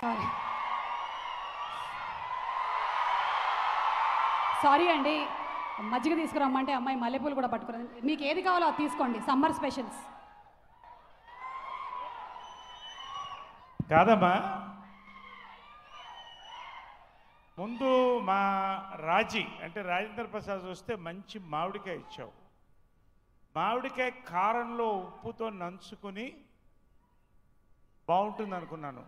Sorry sorry అండి, మజ్జిగ తీసుకురమ్మంటే అమ్మాయి మల్లెపూలు కూడా పట్టుకురండి. మీకు ఏది కావాలో అది తీసుకోండి, సమ్మర్ స్పెషల్స్. కాదమ్మా, ముందు మా రాజీ అంటే రాజేంద్ర ప్రసాద్ వస్తే మంచి మామిడికాయ ఇచ్చావు. మామిడికాయ కారంలో ఉప్పుతో నంచుకుని బాగుంటుంది అనుకున్నాను.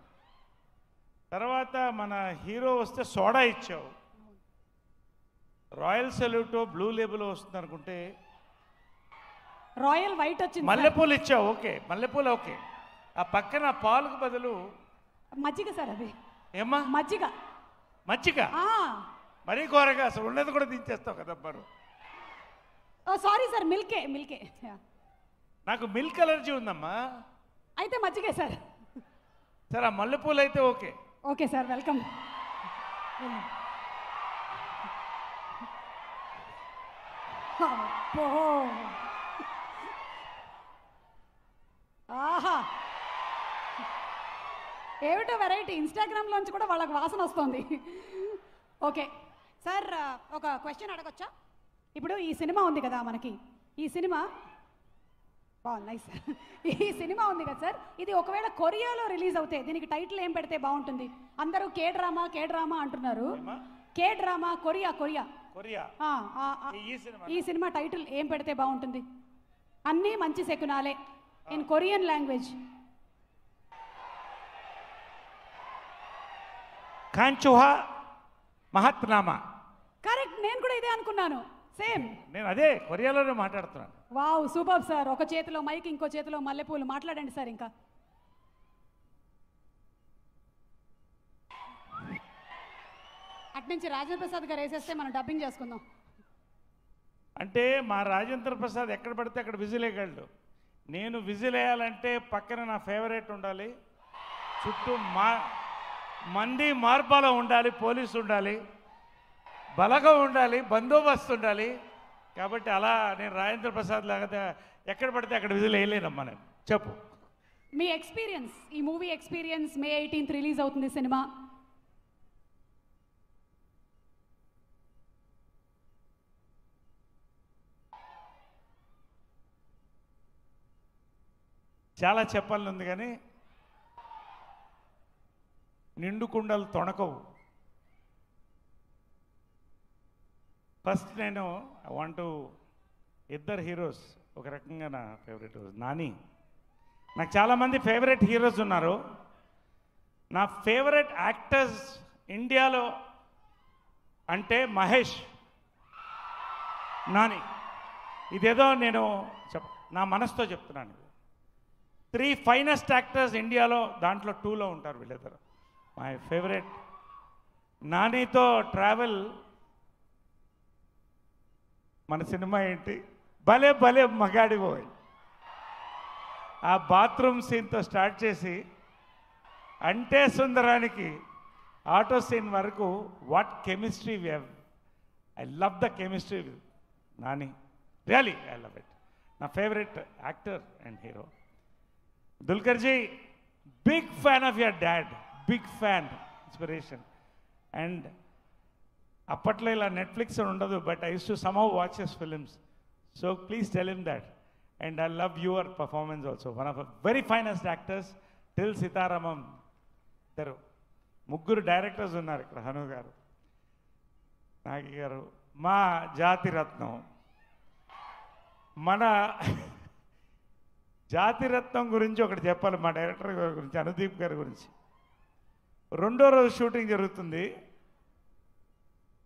తర్వాత మన హీరో వస్తే సోడా ఇచ్చావు. రాయల్ సెల్యూటో బ్లూ లేబుల్ వస్తుంది అనుకుంటే రాయల్ వైట్ వచ్చింది. మల్లెపూలు ఇచ్చావు, ఓకే మల్లెపూలు ఓకే. ఆ పక్కన పాలకు బదులు మజ్జిగ సార్, అది ఏమ్మా మజ్జిగ. మజ్జిగ మరీ ఘోరగా అసలు ఉన్నది కూడా దించేస్తావు కదమ్మా. సారీ సార్, మిల్కే మిల్కే. నాకు మిల్క్ అలర్జీ ఉందమ్మా. అయితే మజ్జిగే సార్. సరే ఆ మల్లెపూలు అయితే ఓకే. Okay sir, welcome. ఆహా, ఏమిటో వెరైటీ, ఇన్స్టాగ్రామ్లోంచి కూడా వాళ్ళకి వాసన వస్తుంది. ఓకే సార్, ఒక క్వశ్చన్ అడగొచ్చా? ఇప్పుడు ఈ సినిమా ఉంది కదా మనకి, ఈ సినిమా నైస్. ఈ సినిమా ఉంది కదా సార్, ఇది ఒకవేళ కొరియాలో రిలీజ్ అవుతే దీనికి టైటిల్ ఏం పెడితే బాగుంటుంది? అందరూ కే డ్రామా అంటున్నారు. K drama Korea Korea Korea ఈ సినిమా టైటిల్ ఏం పెడితే బాగుంటుంది? అన్నీ మంచి శకునాలే ఇన్ కొరియన్ లాంగ్వేజ్. కాంచుహా మహత్నామా. కరెక్ట్, నేను కూడా ఇదే అనుకున్నాను, సేమ్. నేను అదే కొరియాలోనే మాట్లాడుతున్నాను. Wow, super sir. ఒక చేతిలో మైక్, ఇంకో చేతిలో మల్లెపూలు. మాట్లాడండి సార్. ఇంకా అట్నుంచి రాజేంద్ర ప్రసాద్ గారు వేసేస్తే మనం డబ్బింగ్ చేసుకుందాం. అంటే మా రాజేంద్ర ప్రసాద్ ఎక్కడ పడితే అక్కడ విజిల్ వేయగలడు. నేను విజిల్ వేయాలంటే పక్కన నా ఫేవరెట్ ఉండాలి, చుట్టూ మంది మార్పాలో ఉండాలి, పోలీసు ఉండాలి, బలగం ఉండాలి, బందోబస్తు ఉండాలి. కాబట్టి అలా నేను రాజేంద్ర ప్రసాద్ లాగా ఎక్కడ పడితే అక్కడ విజిల్ వేయలేనమ్మా. నేను చెప్పు మీ ఎక్స్పీరియన్స్, ఈ మూవీ ఎక్స్పీరియన్స్. మే 18th రిలీజ్ అవుతుంది సినిమా. చాలా చెప్పాలని ఉంది కానీ నిండు కుండలు తొణకవు. ఫస్ట్ నేను ఐ వాంట్ ఇద్దరు హీరోస్, ఒక రకంగా నా ఫేవరెట్ నాని. నాకు చాలామంది ఫేవరెట్ హీరోస్ ఉన్నారు. నా ఫేవరెట్ యాక్టర్స్ ఇండియాలో అంటే మహేష్, నాని. ఇదేదో నేను నా మనసుతో చెప్తున్నాను. 3 ఫైనెస్ట్ యాక్టర్స్ ఇండియాలో, దాంట్లో 2లో ఉంటారు వీళ్ళిద్దరు. My favourite. నానితో ట్రావెల్ మన సినిమా ఏంటి, భలే భలే మగాడి పోయి. ఆ బాత్రూమ్ సీన్తో స్టార్ట్ చేసి అంటే సుందరానికి ఆటో సీన్ వరకు what chemistry we have. I love the chemistry with Nani, really I love it. నా favourite actor and hero. దుల్కర్జీ, big fan of your dad, big fan, inspiration. And అప్పట్లో ఇలా నెట్ఫ్లిక్స్ ఉండదు, but I use to somehow watch his films. So please tell him that. And I love your performance also. One of very finest actors till Sitaramam. ఇద్దరు ముగ్గురు directors ఉన్నారు ఇక్కడ. హను గారు, నాగి గారు, మా జాతిరత్నం. మన జాతిరత్నం గురించి ఒకటి చెప్పాలి, మా డైరెక్టర్ గారి గురించి, అనుదీప్ గారి గురించి. 2వ రోజు షూటింగ్ జరుగుతుంది.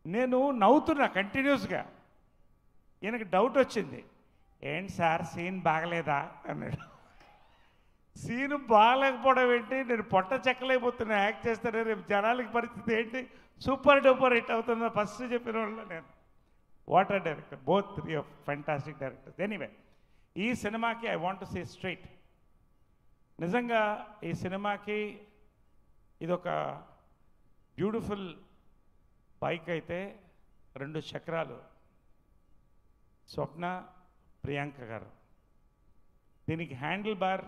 నేను నవ్వుతున్నా కంటిన్యూస్గా. ఈయనకి డౌట్ వచ్చింది, ఏంటి సార్ సీన్ బాగలేదా అన్నాడు. సీను బాగలేకపోవడం ఏంటి, నేను పొట్ట చెక్కలేకపోతున్నా, యాక్ట్ చేస్తానే, రేపు జనాలకి పరిస్థితి ఏంటి, సూపర్ డూపర్ హిట్ అవుతుందో ఫస్ట్ చెప్పిన వాళ్ళు నేను. Water director, both 3 of fantastic directors. Anyway, ఈ సినిమాకి I want to say straight, నిజంగా ఈ సినిమాకి ఇదొక బ్యూటిఫుల్ బైక్ అయితే 2 చక్రాలు స్వప్న, ప్రియాంక గారు. దీనికి హ్యాండిల్ బార్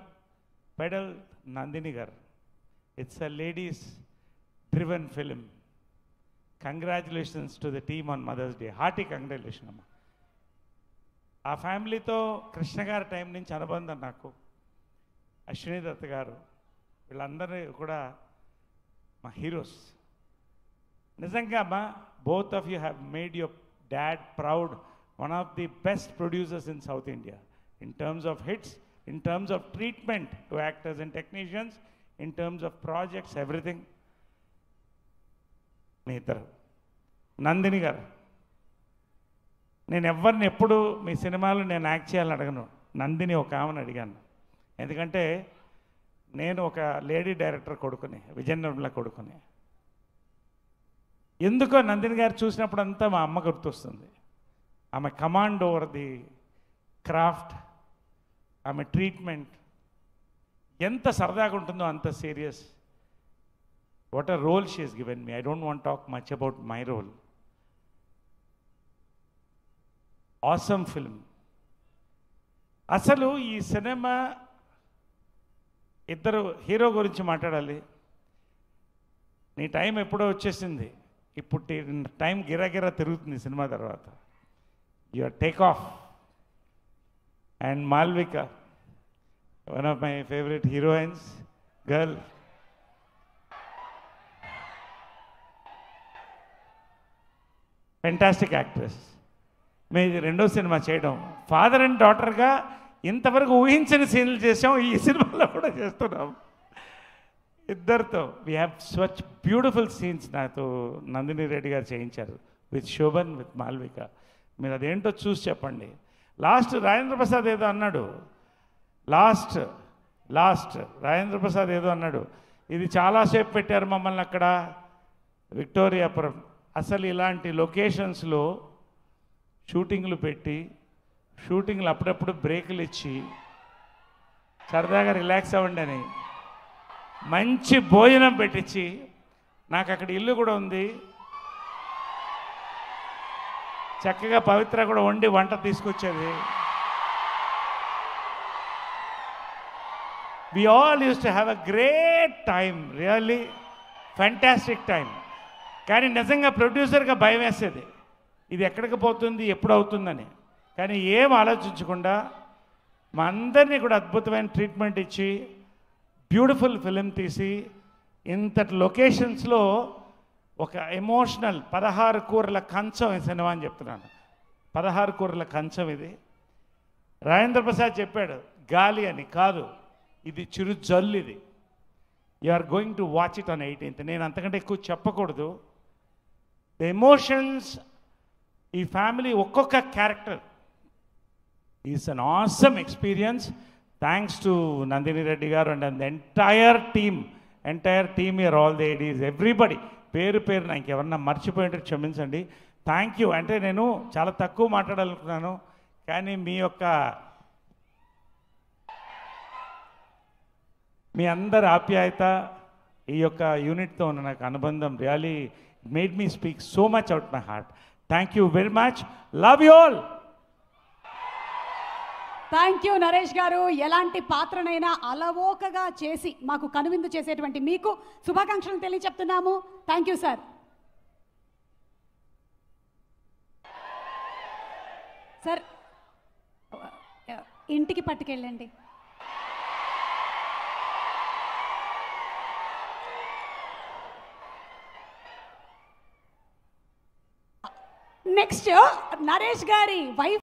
పెడల్ Nandini garu. It's a ladies driven film. Congratulations to the team on mother's day. Hearty congratulation అమ్మ. ఆ ఫ్యామిలీతో కృష్ణ గారి టైం నుంచి అనుబంధం నాకు. అశ్విని దత్ గారు వీళ్ళందరూ కూడా మా హీరోస్. నిజంగా అమ్మా, both of you have made your dad proud. One of the best producers in south India in terms of hits, in terms of treatment to actors and technicians, in terms of projects, everything. మీ ఇద్దరు. నందిని గారు, నేను ఎవరిని ఎప్పుడు మీ సినిమాలో నేను act చేయాలని అడగను. నందిని ఒక ఆమెను అడిగాను. ఎందుకంటే నేను ఒక లేడీ డైరెక్టర్ కొడుకుని, విజయ నిర్మల కొడుకుని. ఎందుకో నందిని గారు చూసినప్పుడు అంతా మా అమ్మ గుర్తొస్తుంది. ఆమె కమాండ్ ఓవర్ ది క్రాఫ్ట్, ఆమె ట్రీట్మెంట్ ఎంత సరదాగా ఉంటుందో అంత serious. What a role she has given me. I don't want talk much about my role. Awesome film. అసలు ఈ సినిమా ఇద్దరు హీరో గురించి మాట్లాడాలి. నీ టైం ఎప్పుడో వచ్చేసింది. ఇప్పుడు టైం గిరాగిరా తిరుగుతుంది సినిమా తర్వాత. Your take off. And Malvika, one of my favorite heroines, girl. Fantastic actress. మేము రెండో సినిమా చేయడం, ఫాదర్ అండ్ డాటర్గా ఇంతవరకు ఊహించని సీన్లు చేసాం. ఈ సినిమాలో కూడా చేస్తున్నాం ఇద్దరితో. We have such beautiful scenes నాతో నందిని రెడ్డి గారు చేయించారు, విత్ శోభన్, విత్ మాల్విక. మీరు అదేంటో చూసి చెప్పండి. లాస్ట్ రాజేంద్ర ప్రసాద్ ఏదో అన్నాడు, లాస్ట్ రాజేంద్ర ప్రసాద్ ఏదో అన్నాడు, ఇది చాలాసేపు పెట్టారు మమ్మల్ని అక్కడ విక్టోరియాపురం. అసలు ఇలాంటి లొకేషన్స్లో షూటింగ్లు పెట్టి, షూటింగ్లు అప్పుడప్పుడు బ్రేకులు ఇచ్చి సరదాగా రిలాక్స్ అవ్వండి అని మంచి భోజనం పెట్టించి, నాకు అక్కడ ఇల్లు కూడా ఉంది, చక్కగా పవిత్ర కూడా వండి వంట తీసుకొచ్చేది. We all use to have a great time, really fantastic time. కానీ నిజంగా ప్రొడ్యూసర్గా భయం వేసేది, ఇది ఎక్కడికి పోతుంది, ఎప్పుడు అవుతుందని. కానీ ఏం ఆలోచించకుండా మా అందరినీ కూడా అద్భుతమైన ట్రీట్మెంట్ ఇచ్చి బ్యూటిఫుల్ ఫిలిం తీసి ఇంతటి లొకేషన్స్లో ఒక ఎమోషనల్ 16 కూరల కంచం ఈ సినిమా అని చెప్తున్నాను. 16 కూరల కంచం ఇది. రాజేంద్ర ప్రసాద్ చెప్పాడు గాలి అని, కాదు ఇది చిరు జల్లు. ఇది you are going to watch it on 18th. నేను అంతకంటే ఎక్కువ చెప్పకూడదు. ద ఎమోషన్స్, ఈ ఫ్యామిలీ ఒక్కొక్క character is an awesome experience. Thanks to Nandini Reddy garu and the entire team here, all the ADs, everybody. పేరు నాకు ఎవరన్నా మర్చిపోయింటే క్షమించండి. Thank you. అంటే నేను చాలా తక్కువ మాట్లాడాలనుకున్నాను, కానీ మీ అందరి ఆప్యాయత, ఈ యొక్క యూనిట్తో ఉన్న నాకు అనుబంధం really made me speak so much out my heart. Thank you very much. Love you all. Thank you Naresh గారు. ఎలాంటి పాత్రనైనా అలవోకగా చేసి మాకు కనువిందు చేసేటువంటి మీకు శుభాకాంక్షలు తెలియచెప్తున్నాము. Thank you sir. సార్ ఇంటికి పట్టుకెళ్ళండి. నెక్స్ట్ నరేష్ గారి వైఫ్